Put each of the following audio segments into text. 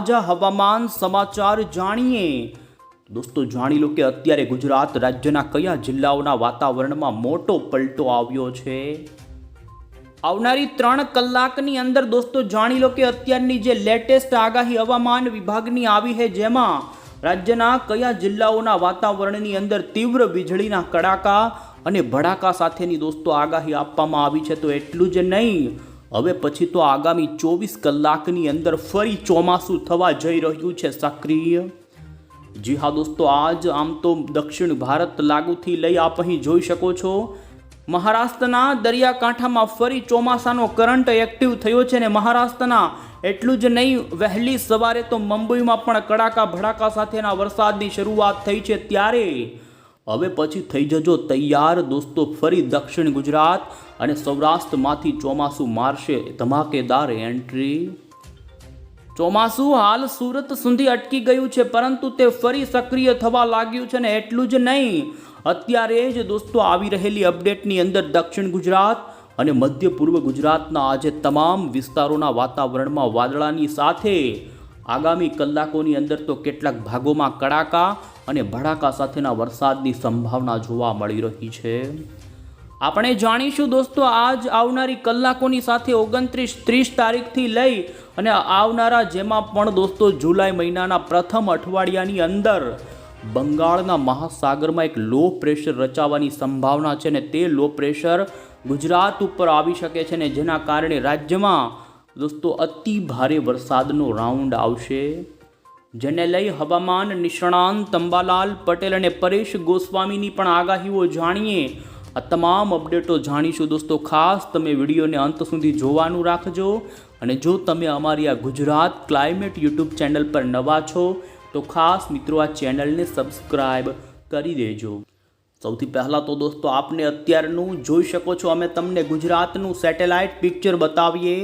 તાજા હવામાન સમાચાર જાણીએ દોસ્તો જાણી લો કે અત્યારે ગુજરાત રાજ્યના કયા જિલ્લાઓના વાતાવરણમાં મોટો પલટો આવ્યો છે। આવનારી 3 કલાકની અંદર દોસ્તો જાણી લો કે અત્યારની જે લેટેસ્ટ આગાહી હવામાન વિભાગની આવી છે, જેમાં રાજ્યના કયા જિલ્લાઓના વાતાવરણની અંદર તીવ્ર વીજળીના કડાકા અને ભડાકા સાથેની દોસ્તો આગાહી આપવામાં આવી છે। તો એટલું જ નહીં, હવે પછી તો આગામી 24 કલાકની અંદર ફરી ચોમાસું થવા જઈ રહ્યું છે સક્રિય। જી હા દોસ્તો, આજ આમ તો દક્ષિણ ભારત લાગુથી લઈ આપ અહીં જોઈ શકો છો, મહારાષ્ટ્રના દરિયાકાંઠામાં ફરી ચોમાસાનો કરંટ એક્ટિવ થયો છે ને મહારાષ્ટ્રના એટલું જ નહીં, વહેલી સવારે તો મુંબઈમાં પણ કડાકા ભડાકા સાથેના વરસાદની શરૂઆત થઈ છે। ત્યારે હવે પછી થઈ જજો તૈયાર દોસ્તો, ફરી દક્ષિણ ગુજરાત અને સૌરાષ્ટ્રમાંથી ચોમાસું મારશે ધમાકેદાર એન્ટ્રી। ચોમાસું હાલ સુરત સુધી અટકી ગયું છે, પરંતુ તે ફરી સક્રિય થવા લાગ્યું છે ને એટલું જ નહીં, અત્યારે જ દોસ્તો આવી રહેલી અપડેટની અંદર દક્ષિણ ગુજરાત અને મધ્ય પૂર્વ ગુજરાતના આજે તમામ વિસ્તારોના વાતાવરણમાં વાદળાની સાથે આગામી કલાકોની અંદર તો કેટલાક ભાગોમાં કડાકા અને ભડાકા સાથેના વરસાદની સંભાવના જોવા મળી રહી છે। આપણે જાણીશું દોસ્તો આજ આવનારી કલાકોની સાથે 29-30 તારીખથી લઈ અને આવનારા જેમાં પણ દોસ્તો જુલાઈ મહિનાના પ્રથમ અઠવાડિયાની અંદર બંગાળના મહાસાગરમાં એક લો પ્રેશર રચાવાની સંભાવના છે ને તે લો પ્રેશર ગુજરાત ઉપર આવી શકે છે ને જેના કારણે રાજ્યમાં દોસ્તો અતિ ભારે વરસાદનો રાઉન્ડ આવશે, જેને લઈ હવામાન નિષ્ણાંત અંબાલાલ પટેલ અને પરેશ ગોસ્વામીની પણ આગાહીઓ જાણીએ। આ તમામ અપડેટો જાણીશું દોસ્તો, ખાસ તમે વિડીયોને અંત સુધી જોવાનું રાખજો। અને જો તમે અમારી આ ગુજરાત ક્લાઇમેટ યુટ્યુબ ચેનલ પર નવા છો તો ખાસ મિત્રો આ ચેનલને સબસ્ક્રાઈબ કરી દેજો। સૌથી પહેલાં તો દોસ્તો આપને અત્યારનું જોઈ શકો છો, અમે તમને ગુજરાતનું સેટેલાઇટ પિક્ચર બતાવીએ।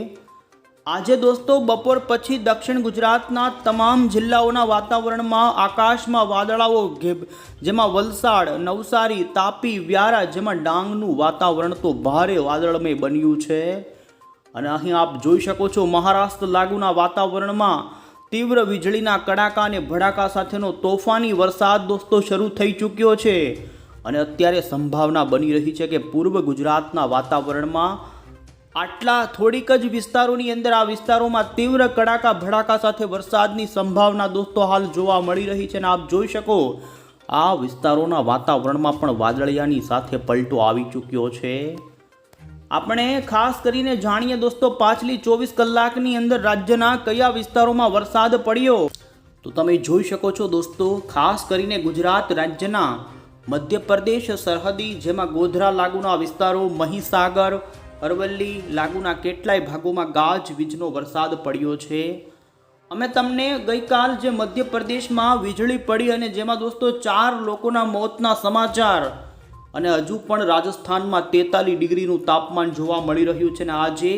આજે દોસ્તો બપોર પછી દક્ષિણ ગુજરાતના તમામ જિલ્લાઓના વાતાવરણમાં આકાશમાં વાદળાઓ, જેમાં વલસાડ, નવસારી, તાપી, વ્યારા, જેમાં ડાંગનું વાતાવરણ તો ભારે વાદળમય બન્યું છે। અને અહીં આપ જોઈ શકો છો મહારાષ્ટ્ર લાગુના વાતાવરણમાં તીવ્ર વીજળીના કડાકા અને ભડાકા સાથેનો તોફાની વરસાદ દોસ્તો શરૂ થઈ ચૂક્યો છે। અને અત્યારે સંભાવના બની રહી છે કે પૂર્વ ગુજરાતના વાતાવરણમાં આટલા થોડીક જ વિસ્તારોની અંદર આ વિસ્તારોમાં તીવ્ર કડાકા ભડાકા સાથે વરસાદની સંભાવના દોસ્તો હાલ જોવા મળી રહી છે। અને આપ જોઈ શકો આ વિસ્તારોના વાતાવરણમાં પણ વાદળિયાની સાથે પલટો આવી ચૂક્યો છે। આપણે ખાસ કરીને જાણીએ દોસ્તો પાછલી 24 કલાકની અંદર રાજ્યના કયા વિસ્તારોમાં વરસાદ પડ્યો, તો તમે જોઈ શકો છો દોસ્તો, ખાસ કરીને ગુજરાત રાજ્યના મધ્યપ્રદેશ સરહદી, જેમાં ગોધરા લાગુના વિસ્તારો, મહીસાગર, અરવલ્લી લાગુના કેટલાય ભાગોમાં ગાજવીજનો વરસાદ પડ્યો છે। અમે તમને ગઈકાલ જે મધ્યપ્રદેશમાં વીજળી પડી અને જેમાં દોસ્તો 4 લોકોના મોતના સમાચાર, અને હજુ પણ રાજસ્થાનમાં 43 ડિગ્રીનું તાપમાન જોવા મળી રહ્યું છે। અને આજે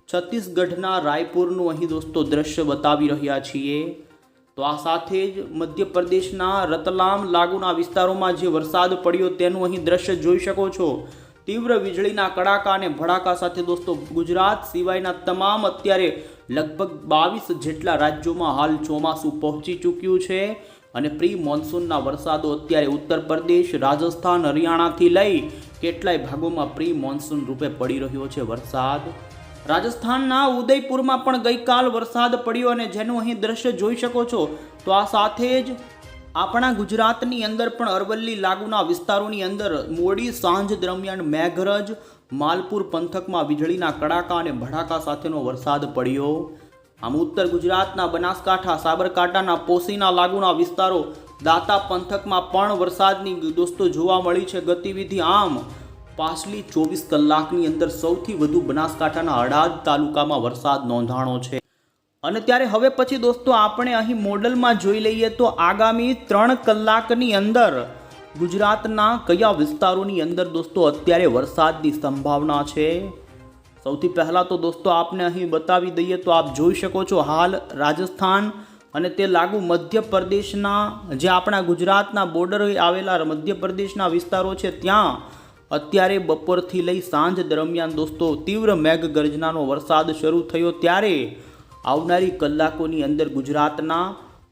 છત્તીસગઢના રાયપુરનું અહીં દોસ્તો દ્રશ્ય બતાવી રહ્યા છીએ। તો આ સાથે જ મધ્યપ્રદેશના રતલામ લાગુના વિસ્તારોમાં જે વરસાદ પડ્યો તેનું અહીં દ્રશ્ય જોઈ શકો છો। તીવ્ર વીજળીના કડાકા અને ભડાકા સાથે દોસ્તો ગુજરાત સિવાયના તમામ અત્યારે લગભગ 22 જેટલા રાજ્યોમાં હાલ ચોમાસું પહોંચી ચૂક્યું છે। અને પ્રી મોન્સૂનના વરસાદો અત્યારે ઉત્તર પ્રદેશ, રાજસ્થાન, હરિયાણાથી લઈ કેટલાય ભાગોમાં પ્રી મોન્સૂન રૂપે પડી રહ્યો છે વરસાદ। રાજસ્થાનના ઉદયપુરમાં પણ ગઈકાલ વરસાદ પડ્યો અને જેનું અહીં દ્રશ્ય જોઈ શકો છો। તો આ સાથે જ આપણા ગુજરાતની અંદર પણ અરવલ્લી લાગુના વિસ્તારોની અંદર મોડી સાંજ દરમિયાન મેઘરજ, માલપુર પંથકમાં વીજળીના કડાકા અને ભડાકા સાથેનો વરસાદ પડ્યો। આમ ઉત્તર ગુજરાતના બનાસકાંઠા, સાબરકાંઠાના પોસીના લાગુના વિસ્તારો, દાતા પંથકમાં પણ વરસાદની દોસ્તો જોવા મળી છે ગતિવિધિ। આમ પાછલી 24 કલાકની અંદર સૌથી વધુ બનાસકાંઠાના હળાદ તાલુકામાં વરસાદ નોંધાણો છે। અને ત્યારે હવે પછી દોસ્તો આપણે અહીં મોડલમાં જોઈ લઈએ તો આગામી 3 કલાકની અંદર ગુજરાતના કયા વિસ્તારોની અંદર દોસ્તો અત્યારે વરસાદની સંભાવના છે। સૌથી પહેલાં તો દોસ્તો આપને અહીં બતાવી દઈએ તો આપ જોઈ શકો છો હાલ રાજસ્થાન અને તે લાગુ મધ્યપ્રદેશના જે આપણા ગુજરાતના બોર્ડર આવેલા મધ્યપ્રદેશના વિસ્તારો છે ત્યાં અત્યારે બપોરથી લઈ સાંજ દરમિયાન દોસ્તો તીવ્ર મેઘગર્જનાનો વરસાદ શરૂ થયો। ત્યારે આવનારી કલાકોની અંદર ગુજરાતના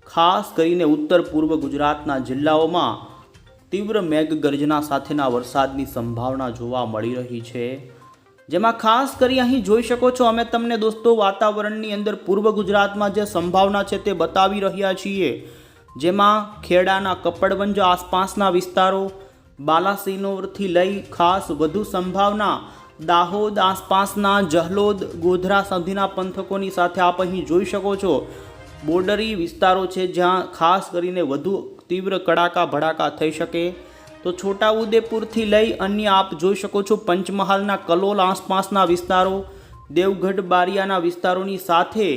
ખાસ કરીને ઉત્તર પૂર્વ ગુજરાતના જિલ્લાઓમાં તીવ્ર મેઘગર્જના સાથેના વરસાદની સંભાવના જોવા મળી રહી છે, જેમાં ખાસ કરી અહીં જોઈ શકો છો અમે તમને દોસ્તો વાતાવરણની અંદર પૂર્વ ગુજરાતમાં જે સંભાવના છે તે બતાવી રહ્યા છીએ, જેમાં ખેડાના કપડવંજ આસપાસના વિસ્તારો, બાલાસિનોરથી લઈ ખાસ વધુ સંભાવના દાહોદ આસપાસના જહલોદ ગોધરા સુધીના પંથકોની સાથે આપ અહીં જોઈ શકો છો બોર્ડરી વિસ્તારો છે જ્યાં ખાસ કરીને વધુ તીવ્ર કડાકા ભડાકા થઈ શકે. તો છોટાઉદેપુરથી લઈ અન્ય આપ જોઈ શકો છો પંચમહાલના કલોલ આસપાસના વિસ્તારો, દેવગઢ બારિયાના વિસ્તારોની સાથે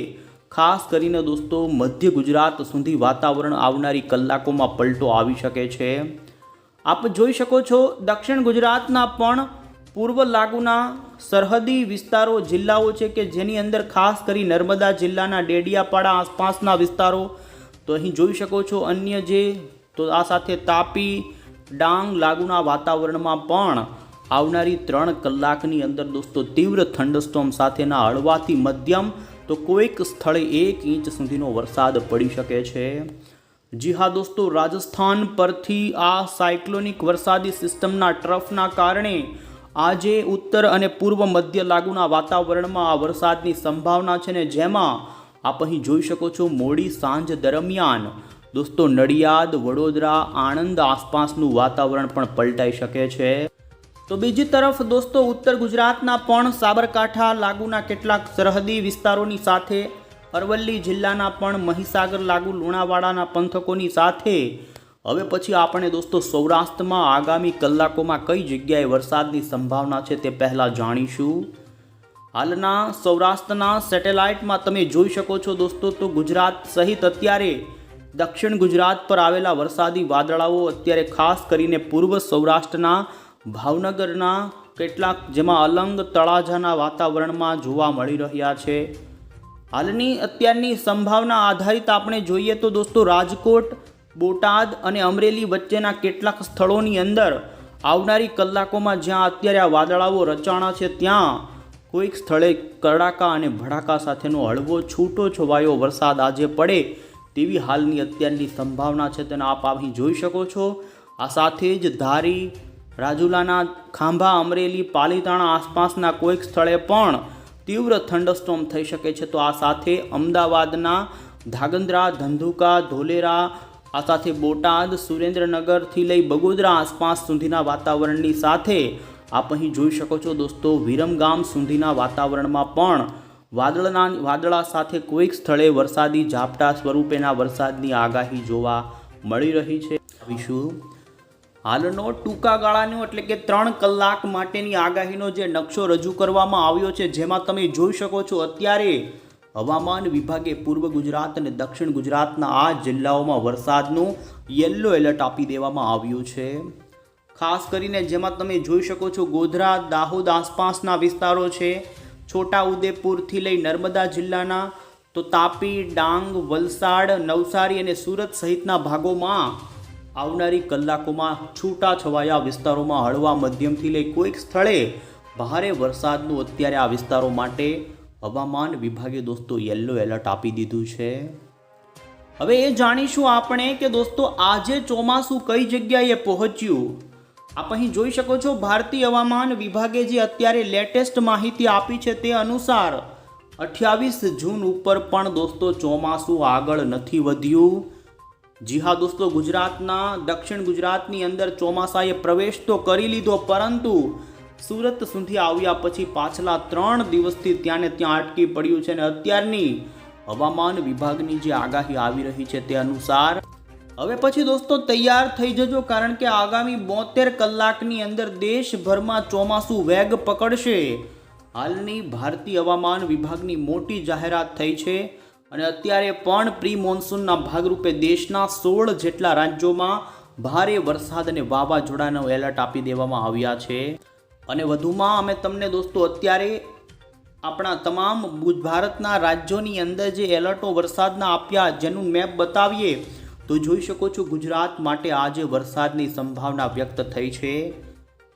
ખાસ કરીને દોસ્તો મધ્ય ગુજરાત સુધી વાતાવરણ આવનારી કલાકોમાં પલટો આવી શકે છે. આપ જોઈ શકો છો દક્ષિણ ગુજરાતના પણ પૂર્વ લાગુના સરહદી વિસ્તારો જિલ્લાઓ છે કે જેની અંદર ખાસ કરી નર્મદા જિલ્લાના ડેડિયાપાડા આસપાસના વિસ્તારો, તો અહીં જોઈ શકો છો અન્ય જે તો આ સાથે તાપી ડાંગ લાગુના વાતાવરણમાં પણ આવનારી 3 કલાકની અંદર દોસ્તો તીવ્ર થંડરસ્ટોર્મ સાથેના હળવાથી મધ્યમ તો કોઈક સ્થળે 1 ઇંચ સુધીનો વરસાદ પડી શકે છે. જી હા દોસ્તો, રાજસ્થાન પરથી આ સાયક્લોનિક વરસાદી સિસ્ટમના ટ્રફના કારણે આજે ઉત્તર અને પૂર્વ મધ્ય લાગુના વાતાવરણમાં આ વરસાદની સંભાવના છે ને જેમાં આપ અહીં જોઈ શકો છો મોડી સાંજ દરમિયાન દોસ્તો નડિયાદ, વડોદરા, આણંદ આસપાસનું વાતાવરણ પણ પલટાઈ શકે છે. તો બીજી તરફ દોસ્તો ઉત્તર ગુજરાતના પણ સાબરકાંઠા લાગુના કેટલાક સરહદી વિસ્તારોની સાથે અરવલ્લી જિલ્લાના પણ મહીસાગર લાગુ લુણાવાડાના પંથકોની સાથે હવે પછી આપણે દોસ્તો સૌરાષ્ટ્રમાં આગામી કલાકોમાં કઈ જગ્યાએ વરસાદની સંભાવના છે તે પહેલાં જાણીશું. હાલના સૌરાષ્ટ્રના સેટેલાઇટમાં તમે જોઈ શકો છો દોસ્તો તો ગુજરાત સહિત અત્યારે દક્ષિણ ગુજરાત પર આવેલા વરસાદી વાદળાઓ અત્યારે ખાસ કરીને પૂર્વ સૌરાષ્ટ્રના ભાવનગરના કેટલાક જેમાં અલંગ તળાજાના વાતાવરણમાં જોવા મળી રહ્યા છે. હાલની અત્યારની સંભાવના આધારિત આપણે જોઈએ તો દોસ્તો રાજકોટ, બોટાદ અને અમરેલી વચ્ચેના કેટલાક સ્થળોની અંદર આવનારી કલાકોમાં જ્યાં અત્યારે આ વાદળાઓ રચાણા છે ત્યાં કોઈક સ્થળે કડાકા અને ભડાકા સાથેનો હળવો છૂટો છવાયો વરસાદ આજે પડે તેવી હાલની અત્યારની સંભાવના છે તેને આપ અહીં જોઈ શકો છો. આ સાથે જ ધારી, રાજુલાના ખાંભા, અમરેલી, પાલીતાણા આસપાસના કોઈક સ્થળે પણ તીવ્ર થંડરસ્ટોર્મ થઈ શકે છે. તો આ સાથે અમદાવાદના ધાંગધ્રા, ધંધુકા, ધોલેરા, આ સાથે બોટાદ, સુરેન્દ્રનગરથી લઈ બગોદરા આસપાસ સુધીના વાતાવરણની સાથે આપ અહીં જોઈ શકો છો દોસ્તો વિરમગામ સુધીના વાતાવરણમાં પણ વાદળા સાથે કોઈક સ્થળે વરસાદી ઝાપટા સ્વરૂપેના વરસાદની આગાહી જોવા મળી રહી છે. હાલનો ટૂંકા ગાળાનો એટલે કે 3 કલાક માટેની આગાહીનો જે નકશો રજૂ કરવામાં આવ્યો છે જેમાં તમે જોઈ શકો છો અત્યારે હવામાન વિભાગે પૂર્વ ગુજરાત અને દક્ષિણ ગુજરાતના આ જિલ્લાઓમાં વરસાદનું યલો એલર્ટ આપી દેવામાં આવ્યું છે. ખાસ કરીને જેમાં તમે જોઈ શકો છો ગોધરા, દાહોદ આસપાસના વિસ્તારો છે, છોટાઉદેપુરથી લઈ નર્મદા જિલ્લાના તો તાપી, ડાંગ, વલસાડ, નવસારી અને સુરત સહિતના ભાગોમાં આવનારી કલાકોમાં છૂટા છવાયા વિસ્તારોમાં હળવા મધ્યમથી લઈ કોઈક સ્થળે ભારે વરસાદનું અત્યારે આ વિસ્તારો માટે હવામાન વિભાગે દોસ્તો યલો એલર્ટ આપી દીધું છે. હવે એ જાણીશું આપણે કે દોસ્તો આજે ચોમાસું કઈ જગ્યાએ પહોંચ્યું. આપ અહીં જોઈ શકો છો ભારતીય હવામાન વિભાગે જે અત્યારે લેટેસ્ટ માહિતી આપી છે તે અનુસાર 28 જૂન ઉપર પણ દોસ્તો ચોમાસું આગળ નથી વધ્યું. જી હા દોસ્તો, ગુજરાતના દક્ષિણ ગુજરાતની અંદર ચોમાસાએ પ્રવેશ તો કરી લીધો પરંતુ સુરત સુધી આવ્યા પછી પાછલા 3 દિવસથી ત્યાં અટકી પડ્યું છે અને અત્યારની હવામાન વિભાગની જે આગાહી આવી રહી છે તે અનુસાર હવે પછી દોસ્તો તૈયાર થઈ જજો કારણ કે આગામી 72 કલાકની અંદર દેશભરમાં ચોમાસું વેગ પકડશે. હાલની ભારતીય હવામાન વિભાગની મોટી જાહેરાત થઈ છે અને અત્યારે પણ પ્રી મોન્સૂનના ભાગરૂપે દેશના 16 જેટલા રાજ્યોમાં ભારે વરસાદ અને વાવાઝોડાનો એલર્ટ આપી દેવામાં આવ્યા છે. અને વધુમાં અમે તમને દોસ્તો અત્યારે આપણા તમામ ભારતના રાજ્યોની અંદર જે એલર્ટો વરસાદના આપ્યા જેનું મેપ બતાવીએ તો જોઈ શકો છો ગુજરાત માટે આજે વરસાદની સંભાવના વ્યક્ત થઈ છે.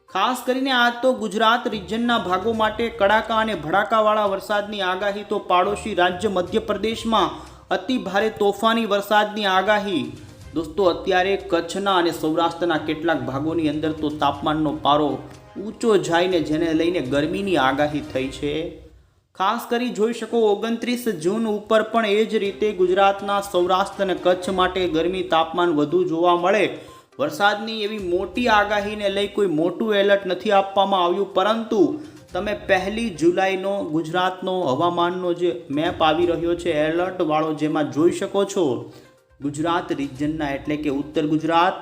ખાસ કરીને આ તો ગુજરાત રિજનના ભાગો માટે કડાકા અને ભડાકાવાળા વરસાદની આગાહી, તો પાડોશી રાજ્ય મધ્યપ્રદેશમાં અતિ ભારે તોફાની વરસાદની આગાહી. દોસ્તો અત્યારે કચ્છના અને સૌરાષ્ટ્રના કેટલાક ભાગોની અંદર તો તાપમાનનો પારો ઊંચો જાયને જેને લઈને ગરમીની આગાહી થઈ છે. ખાસ કરી જોઈ શકો 29 જૂન ઉપર પણ એ જ રીતે ગુજરાતના સૌરાષ્ટ્ર અને કચ્છ માટે ગરમી તાપમાન વધુ જોવા મળે. વરસાદની એવી મોટી આગાહીને લઈ કોઈ મોટું એલર્ટ નથી આપવામાં આવ્યું, પરંતુ તમે 1 જુલાઈનો ગુજરાતનો હવામાનનો જે મેપ આવી રહ્યો છે એલર્ટવાળો, જેમાં જોઈ શકો છો ગુજરાત રિજનના એટલે કે ઉત્તર ગુજરાત,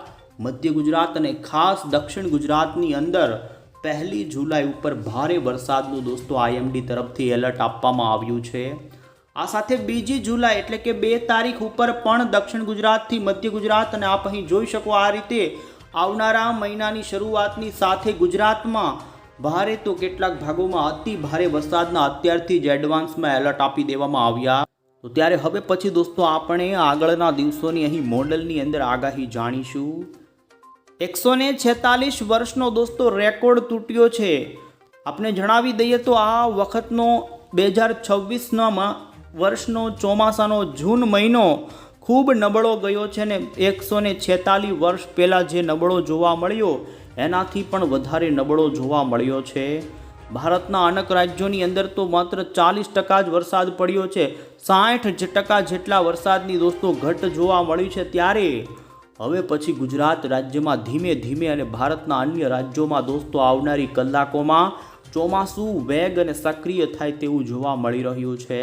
મધ્ય ગુજરાત અને ખાસ દક્ષિણ ગુજરાતની અંદર 1 જુલાઈ ઉપર ભારે વરસાદનું દોસ્તો IMD તરફથી એલર્ટ આપવામાં આવ્યું છે. આ સાથે 2 જુલાઈ એટલે કે 2 તારીખ ઉપર પણ દક્ષિણ ગુજરાતથી મધ્ય ગુજરાત અને આપ અહીં જોઈ શકો આ રીતે આવનારા મહિનાની શરૂઆતની સાથે ગુજરાતમાં ભારે તો કેટલાક ભાગોમાં અતિ ભારે વરસાદના અત્યારથી જ એડવાન્સમાં એલર્ટ આપી દેવામાં આવ્યા. તો ત્યારે હવે પછી દોસ્તો આપણે આગળના દિવસોની અહીં મોડલની અંદર આગાહી જાણીશું. 146 વર્ષનો દોસ્તો રેકોર્ડ તૂટ્યો છે. આપણે જણાવી દઈએ તો આ વખતનો 2026ના વર્ષનો ચોમાસાનો જૂન મહિનો ખૂબ નબળો ગયો છે ને 146 વર્ષ પહેલાં જે નબળો જોવા મળ્યો એનાથી પણ વધારે નબળો જોવા મળ્યો છે. ભારતના અનેક રાજ્યોની અંદર તો માત્ર 40% જ વરસાદ પડ્યો છે. 60% જેટલા વરસાદની દોસ્તો ઘટ જોવા મળી છે. ત્યારે હવે પછી ગુજરાત રાજ્યમાં ધીમે ધીમે અને ભારતના અન્ય રાજ્યોમાં દોસ્તો આવનારી કલાકોમાં ચોમાસું વેગ અને સક્રિય થાય તેવું જોવા મળી રહ્યું છે.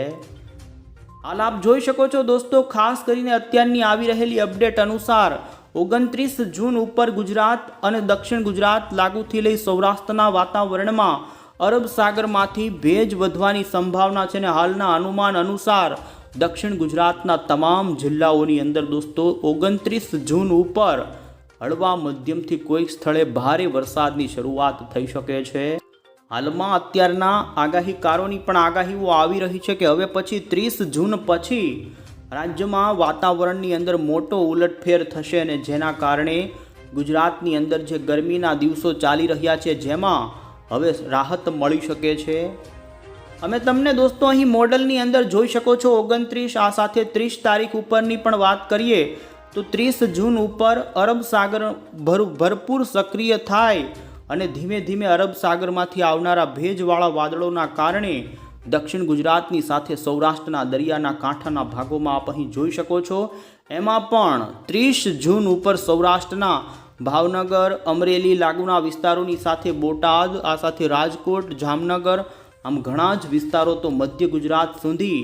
હાલ આપ જોઈ શકો છો દોસ્તો, ખાસ કરીને અત્યારની આવી રહેલી અપડેટ અનુસાર 29 જૂન ઉપર ગુજરાત અને દક્ષિણ ગુજરાત લાગુથી લઈ સૌરાષ્ટ્રના વાતાવરણમાં અરબ સાગરમાંથી ભેજ વધવાની સંભાવના છે. અને હાલના અનુમાન અનુસાર દક્ષિણ ગુજરાતના તમામ જિલ્લાઓની અંદર દોસ્તો 29 જૂન ઉપર હળવા મધ્યમથી કોઈક સ્થળે ભારે વરસાદની શરૂઆત થઈ શકે છે. હાલમાં અત્યારના આગાહીકારોની પણ આગાહીઓ આવી રહી છે કે હવે પછી 30 જૂન પછી રાજ્યમાં વાતાવરણની અંદર મોટો ઉલટફેર થશે અને જેના કારણે ગુજરાતની અંદર જે ગરમીના દિવસો ચાલી રહ્યા છે જેમાં હવે રાહત મળી શકે છે. અમે તમને દોસ્તો અહીં મોડલની અંદર જોઈ શકો છો 29, આ સાથે 30 તારીખ ઉપરની પણ વાત કરીએ તો 30 જૂન ઉપર અરબ સાગર ભરપૂર સક્રિય થાય અને ધીમે ધીમે અરબ સાગરમાંથી આવનારા ભેજવાળા વાદળોના કારણે દક્ષિણ ગુજરાતની સાથે સૌરાષ્ટ્રના દરિયાના કાંઠાના ભાગોમાં આપ અહીં જોઈ શકો છો. એમાં પણ 30 જૂન ઉપર સૌરાષ્ટ્રના ભાવનગર, અમરેલી લાગુના વિસ્તારોની સાથે બોટાદ, આ સાથે રાજકોટ, જામનગર, આમ ઘણા જ વિસ્તારો તો મધ્ય ગુજરાત સુધી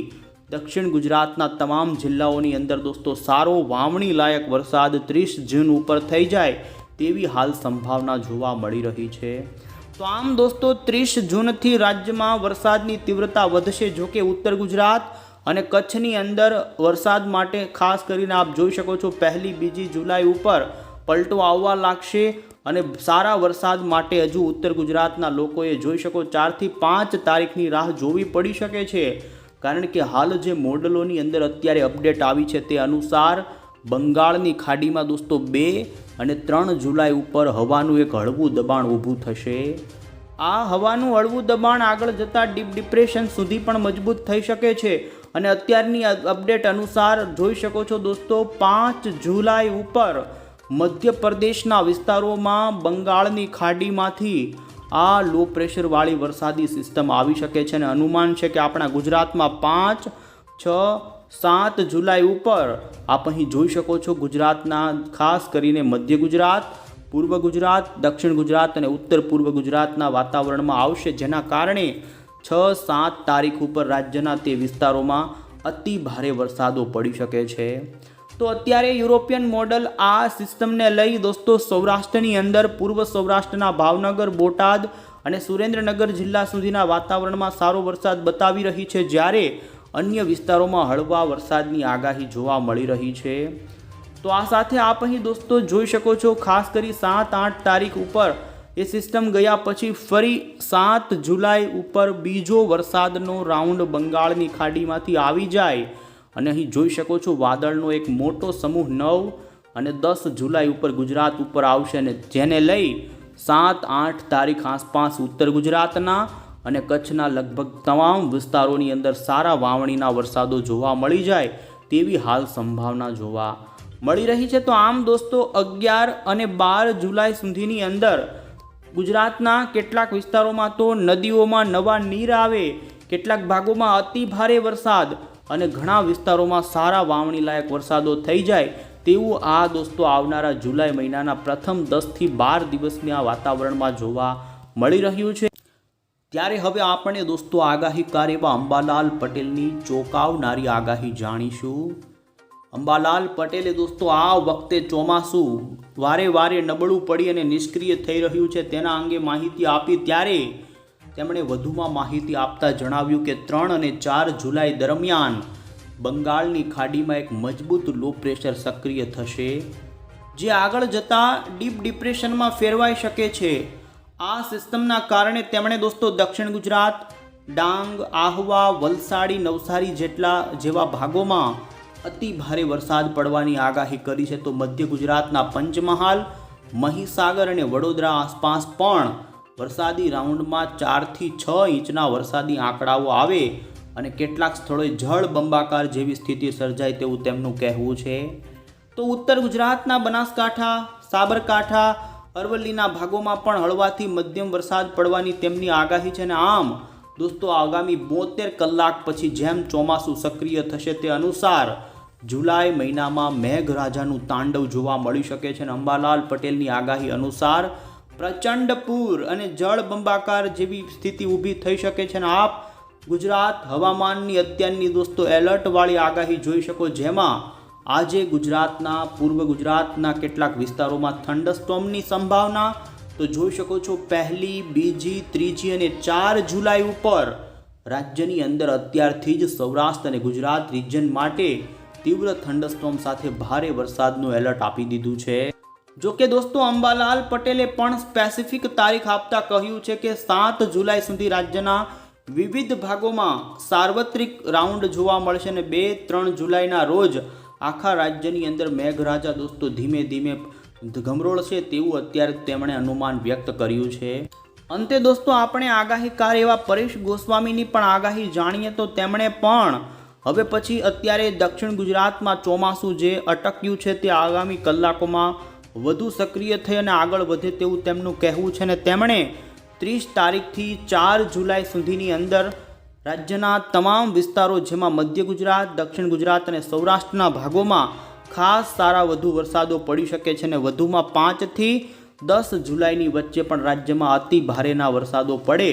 દક્ષિણ ગુજરાતના તમામ જિલ્લાઓની અંદર દોસ્તો સારો વાવણી લાયક વરસાદ 30 જૂન ઉપર થઈ જાય તેવી હાલ સંભાવના જોવા મળી રહી છે. તો આમ દોસ્તો 30 જૂનથી રાજ્યમાં વરસાદની તીવ્રતા વધશે. જોકે ઉત્તર ગુજરાત અને કચ્છની અંદર વરસાદ માટે ખાસ કરીને આપ જોઈ શકો છો 1, 2 જુલાઈ ઉપર પલટો આવવા લાગશે અને સારા વરસાદ માટે હજુ ઉત્તર ગુજરાતના લોકોએ જોઈ શકો 4 થી 5 તારીખની રાહ જોવી પડી શકે છે. કારણ કે હાલ જે મોડલોની અંદર અત્યારે અપડેટ આવી છે તે અનુસાર બંગાળની ખાડીમાં દોસ્તો 2 અને 3 જુલાઈ ઉપર હવાનું એક હળવું દબાણ ઊભું થશે. આ હવાનું હળવું દબાણ આગળ જતાં ડીપ ડિપ્રેશન સુધી પણ મજબૂત થઈ શકે છે. અને અત્યારની અપડેટ અનુસાર જોઈ શકો છો દોસ્તો 5 જુલાઈ ઉપર મધ્યપ્રદેશના વિસ્તારોમાં બંગાળની ખાડીમાંથી આ લો પ્રેશરવાળી વરસાદી સિસ્ટમ આવી શકે છે. અને અનુમાન છે કે આપણા ગુજરાતમાં 5, 6, 7 જુલાઈ ઉપર આપ અહીં જોઈ શકો છો ગુજરાતના ખાસ કરીને મધ્ય ગુજરાત, પૂર્વ ગુજરાત, દક્ષિણ ગુજરાત અને ઉત્તર પૂર્વ ગુજરાતના વાતાવરણમાં આવશે. જેના કારણે 6, 7 તારીખ ઉપર રાજ્યના તે વિસ્તારોમાં અતિ ભારે વરસાદો પડી શકે છે. તો અત્યારે યુરોપિયન મોડલ આ સિસ્ટમને લઈ દોસ્તો સૌરાષ્ટ્રની અંદર પૂર્વ સૌરાષ્ટ્રના ભાવનગર, બોટાદ અને સુરેન્દ્રનગર જિલ્લા સુધીના વાતાવરણમાં સારો વરસાદ બતાવી રહી છે, જ્યારે અન્ય વિસ્તારોમાં હળવા વરસાદની આગાહી જોવા મળી રહી છે. તો આ સાથે આપ અહીં દોસ્તો જોઈ શકો છો ખાસ કરી 7-8 તારીખ ઉપર એ સિસ્ટમ ગયા પછી ફરી 7 જુલાઈ ઉપર બીજો વરસાદનો રાઉન્ડ બંગાળની ખાડીમાંથી આવી જાય અને અહીં જોઈ શકો છો વાદળનો એક મોટો સમૂહ 9 અને 10 જુલાઈ ઉપર ગુજરાત ઉપર આવશે અને જેને લઈ 7-8 તારીખ આસપાસ ઉત્તર ગુજરાતના અને કચ્છના લગભગ તમામ વિસ્તારોની અંદર સારા વાવણીના વરસાદો જોવા મળી જાય તેવી હાલ સંભાવના જોવા મળી રહી છે. તો આમ દોસ્તો 11 અને 12 જુલાઈ સુધીની અંદર ગુજરાતના કેટલાક વિસ્તારોમાં તો નદીઓમાં નવા નીર આવે, કેટલાક ભાગોમાં અતિ ભારે વરસાદ અને ઘણા વિસ્તારોમાં સારા વાવણી લાયક વરસાદો થઈ જાય તેવું આ દોસ્તો આવનારા જુલાઈ મહિનાના પ્રથમ 10 થી 12 દિવસની આ વાતાવરણમાં જોવા મળી રહ્યું છે. ત્યારે હવે આપણે દોસ્તો આગાહીકાર એવા અંબાલાલ પટેલની ચોંકાવનારી આગાહી જાણીશું. અંબાલાલ પટેલે દોસ્તો આ વખતે ચોમાસું વારે વારે નબળું પડી અને નિષ્ક્રિય થઈ રહ્યું છે તેના અંગે માહિતી આપી. ત્યારે તેમણે વધુમાં માહિતી આપતા જણાવ્યું કે 3 અને 4 જુલાઈ દરમિયાન બંગાળની ખાડીમાં એક મજબૂત લો પ્રેશર સક્રિય થશે જે આગળ જતાં ડીપ ડિપ્રેશનમાં ફેરવાઈ શકે છે. આ સિસ્ટમના કારણે તેમણે દોસ્તો દક્ષિણ ગુજરાત, ડાંગ, આહવા, વલસાડી, નવસારી જેવા ભાગોમાં અતિ ભારે વરસાદ પડવાની આગાહી કરી છે. તો મધ્ય ગુજરાતના પંચમહાલ, મહીસાગર અને વડોદરા આસપાસ પણ વરસાદી રાઉન્ડમાં 4 થી 6 ઇંચના વરસાદી આંકડાઓ આવે અને કેટલાક સ્થળોએ જળ બંબાકાર જેવી સ્થિતિ સર્જાય તેવું તેમનું કહેવું છે. તો ઉત્તર ગુજરાતના બનાસકાંઠા, સાબરકાંઠા, અરવલ્લીના ભાગોમાં પણ હળવાથી મધ્યમ વરસાદ પડવાની તેમની આગાહી છે. અને આમ દોસ્તો આગામી 72 કલાક પછી જેમ ચોમાસું સક્રિય થશે તે અનુસાર જુલાઈ મહિનામાં મેઘરાજાનું તાંડવ જોવા મળી શકે છે. અને અંબાલાલ પટેલની આગાહી અનુસાર પ્રચંડ પૂર અને જળ બંબાકાર જેવી સ્થિતિ ઊભી થઈ શકે છે. અને આપ ગુજરાત હવામાનની અત્યારની દોસ્તો એલર્ટવાળી આગાહી જોઈ શકો, જેમાં આજે ગુજરાતના, પૂર્વ ગુજરાતના કેટલાક વિસ્તારોમાં થંડરસ્ટોર્મની સંભાવના તો જોઈ શકો છો. 1, 2, 3 અને 4 જુલાઈ ઉપર રાજ્યની અંદર અત્યારથી જ સૌરાષ્ટ્ર અને ગુજરાત રિજન માટે તીવ્ર થંડરસ્ટોર્મ સાથે ભારે વરસાદનું એલર્ટ આપી દીધું છે. જો કે દોસ્તો અંબાલાલ પટેલે પણ સ્પેસિફિક તારીખ આપતા કહ્યું છે કે 7 જુલાઈ સુધી રાજ્યના વિવિધ ભાગોમાં સાર્વત્રિક રાઉન્ડ જોવા મળશે અને 2-3 જુલાઈના રોજ આખા રાજ્યની અંદર મેઘરાજા દોસ્તો ધીમે ધીમે ગમરોળશે તેવું અત્યારે તેમણે અનુમાન વ્યક્ત કર્યું છે. અંતે દોસ્તો આપણે આગાહીકાર એવા પરેશ ગોસ્વામીની પણ આગાહી જાણીએ. તો તેમણે પણ હવે પછી અત્યારે દક્ષિણ ગુજરાતમાં ચોમાસું જે અટક્યું છે તે આગામી કલાકોમાં વધુ સક્રિય થઈ અને આગળ વધે તેવું તેમનું કહેવું છે. અને તેમણે 30 તારીખથી 4 જુલાઈ સુધીની અંદર રાજ્યના તમામ વિસ્તારો જેમાં મધ્ય ગુજરાત, દક્ષિણ ગુજરાત અને સૌરાષ્ટ્રના ભાગોમાં ખાસ સારા વધુ વરસાદો પડી શકે છે. અને વધુમાં 5 થી 10 જુલાઈની વચ્ચે પણ રાજ્યમાં અતિ ભારેના વરસાદો પડે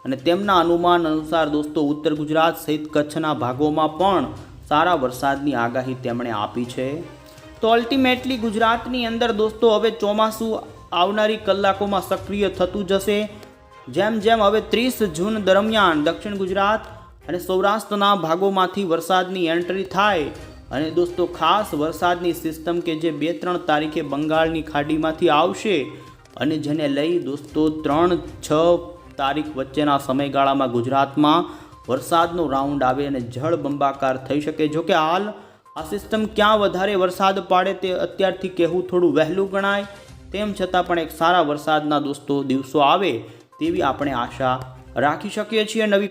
અને તેમના અનુમાન અનુસાર દોસ્તો ઉત્તર ગુજરાત સહિત કચ્છના ભાગોમાં પણ સારા વરસાદની આગાહી તેમણે આપી છે. તો અલ્ટિમેટલી ગુજરાતની અંદર દોસ્તો હવે ચોમાસું આવનારી કલાકોમાં સક્રિય થતું જશે. જેમ જેમ હવે 30 જૂન દરમિયાન દક્ષિણ ગુજરાત અને સૌરાષ્ટ્રના ભાગોમાંથી વરસાદની એન્ટ્રી થાય અને દોસ્તો ખાસ વરસાદની સિસ્ટમ કે જે 2-3 તારીખે બંગાળની ખાડીમાંથી આવશે અને જેને લઈ દોસ્તો 3-6 તારીખ વચ્ચેના સમયગાળામાં ગુજરાતમાં વરસાદનો રાઉન્ડ આવે અને જળ બંબાકાર થઈ શકે. જો કે હાલ આ સિસ્ટમ ક્યાં વધારે વરસાદ પાડે તે અત્યારથી કહેવું થોડું વહેલું ગણાય. તેમ છતાં પણ એક સારા વરસાદના દોસ્તો દિવસો આવે તેવી આપણે આશા રાખી શકીએ છીએ. નવી